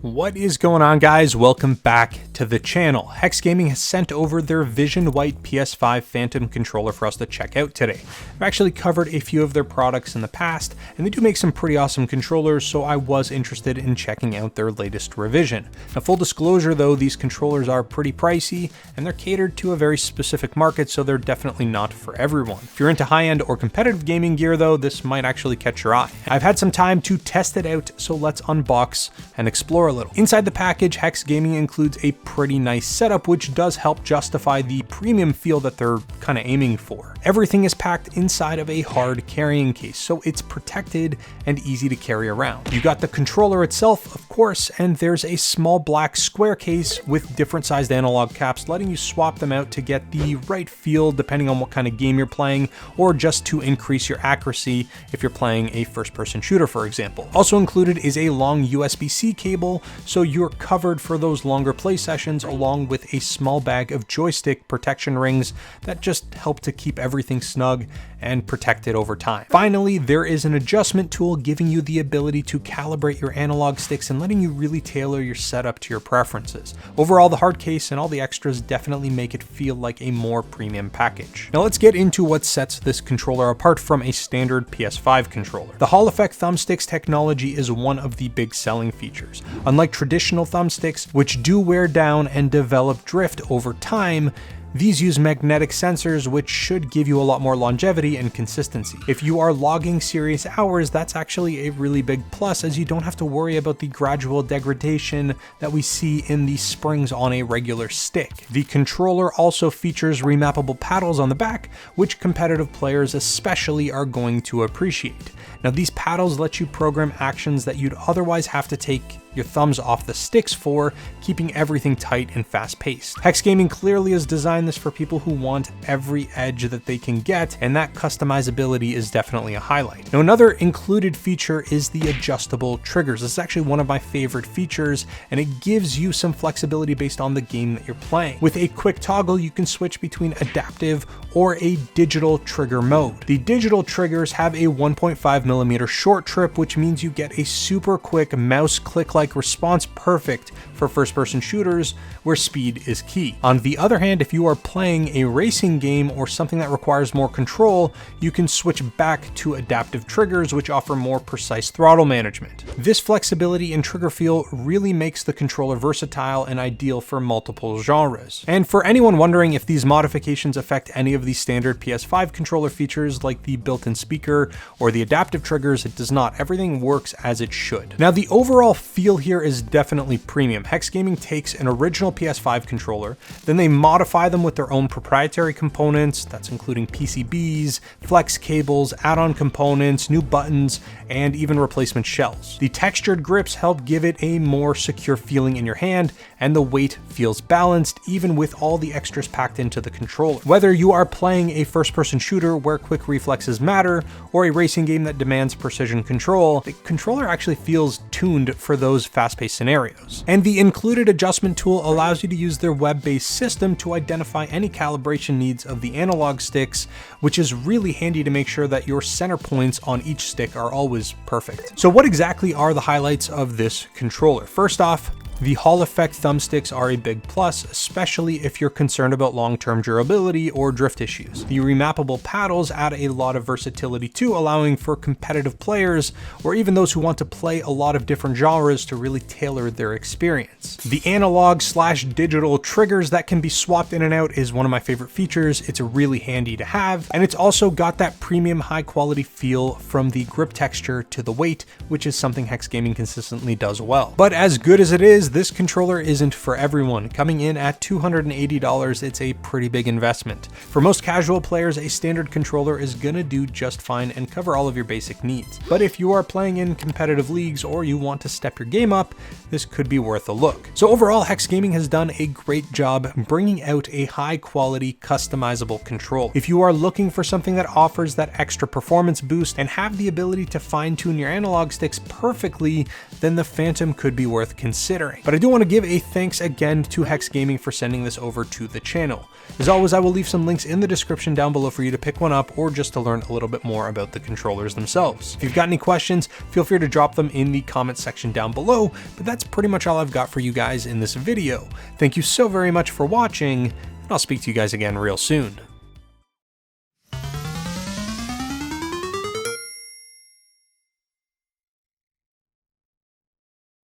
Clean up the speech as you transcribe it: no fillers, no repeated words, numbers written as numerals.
What is going on, guys? Welcome back to the channel. HexGaming has sent over their Vision White PS5 Phantom controller for us to check out today. I've actually covered a few of their products in the past, and they do make some pretty awesome controllers, so I was interested in checking out their latest revision. Now, full disclosure though, these controllers are pretty pricey, and they're catered to a very specific market, so they're definitely not for everyone. If you're into high-end or competitive gaming gear though, this might actually catch your eye. I've had some time to test it out, so let's unbox and explore a little. Inside the package, HexGaming includes a pretty nice setup, which does help justify the premium feel that they're kind of aiming for. Everything is packed inside of a hard carrying case, so it's protected and easy to carry around. You got the controller itself, of course, and there's a small black square case with different sized analog caps, letting you swap them out to get the right feel depending on what kind of game you're playing, or just to increase your accuracy if you're playing a first-person shooter, for example. Also included is a long USB-C cable, so you're covered for those longer play sessions, along with a small bag of joystick protection rings that just help to keep everything snug and protected over time. Finally, there is an adjustment tool giving you the ability to calibrate your analog sticks and letting you really tailor your setup to your preferences. Overall, the hard case and all the extras definitely make it feel like a more premium package. Now let's get into what sets this controller apart from a standard PS5 controller. The Hall Effect thumbsticks technology is one of the big selling features. Unlike traditional thumbsticks, which do wear down and develop drift over time, these use magnetic sensors, which should give you a lot more longevity and consistency. If you are logging serious hours, that's actually a really big plus, as you don't have to worry about the gradual degradation that we see in the springs on a regular stick. The controller also features remappable paddles on the back, which competitive players especially are going to appreciate. Now, these paddles let you program actions that you'd otherwise have to take your thumbs off the sticks for, keeping everything tight and fast-paced. HexGaming clearly has designed this for people who want every edge that they can get, and that customizability is definitely a highlight. Now, another included feature is the adjustable triggers. This is actually one of my favorite features, and it gives you some flexibility based on the game that you're playing. With a quick toggle, you can switch between adaptive or a digital trigger mode. The digital triggers have a 1.5mm short trip, which means you get a super quick mouse click-like response, perfect for first-person shooters where speed is key. On the other hand, if you are playing a racing game or something that requires more control, you can switch back to adaptive triggers, which offer more precise throttle management. This flexibility and trigger feel really makes the controller versatile and ideal for multiple genres. And for anyone wondering if these modifications affect any of the standard PS5 controller features like the built-in speaker or the adaptive triggers, it does not. Everything works as it should. Now, the overall feel here is definitely premium. HexGaming takes an original PS5 controller, then they modify them with their own proprietary components, that's including PCBs, flex cables, add-on components, new buttons, and even replacement shells. The textured grips help give it a more secure feeling in your hand, and the weight feels balanced even with all the extras packed into the controller. Whether you are playing a first-person shooter where quick reflexes matter, or a racing game that demands precision control, the controller actually feels tuned for those fast-paced scenarios. And the included adjustment tool allows you to use their web-based system to identify any calibration needs of the analog sticks, which is really handy to make sure that your center points on each stick are always perfect. So what exactly are the highlights of this controller? First off, the Hall Effect thumbsticks are a big plus, especially if you're concerned about long-term durability or drift issues. The remappable paddles add a lot of versatility too, allowing for competitive players or even those who want to play a lot of different genres to really tailor their experience. The analog/digital triggers that can be swapped in and out is one of my favorite features. It's really handy to have, and it's also got that premium high-quality feel from the grip texture to the weight, which is something HexGaming consistently does well. But as good as it is, this controller isn't for everyone. Coming in at $280, it's a pretty big investment. For most casual players, a standard controller is gonna do just fine and cover all of your basic needs. But if you are playing in competitive leagues or you want to step your game up, this could be worth a look. So overall, HexGaming has done a great job bringing out a high-quality, customizable controller. If you are looking for something that offers that extra performance boost and have the ability to fine-tune your analog sticks perfectly, then the Phantom could be worth considering. ordering. But I do want to give a thanks again to HexGaming for sending this over to the channel. As always, I will leave some links in the description down below for you to pick one up or just to learn a little bit more about the controllers themselves. If you've got any questions, feel free to drop them in the comment section down below, but that's pretty much all I've got for you guys in this video. Thank you so very much for watching, and I'll speak to you guys again real soon.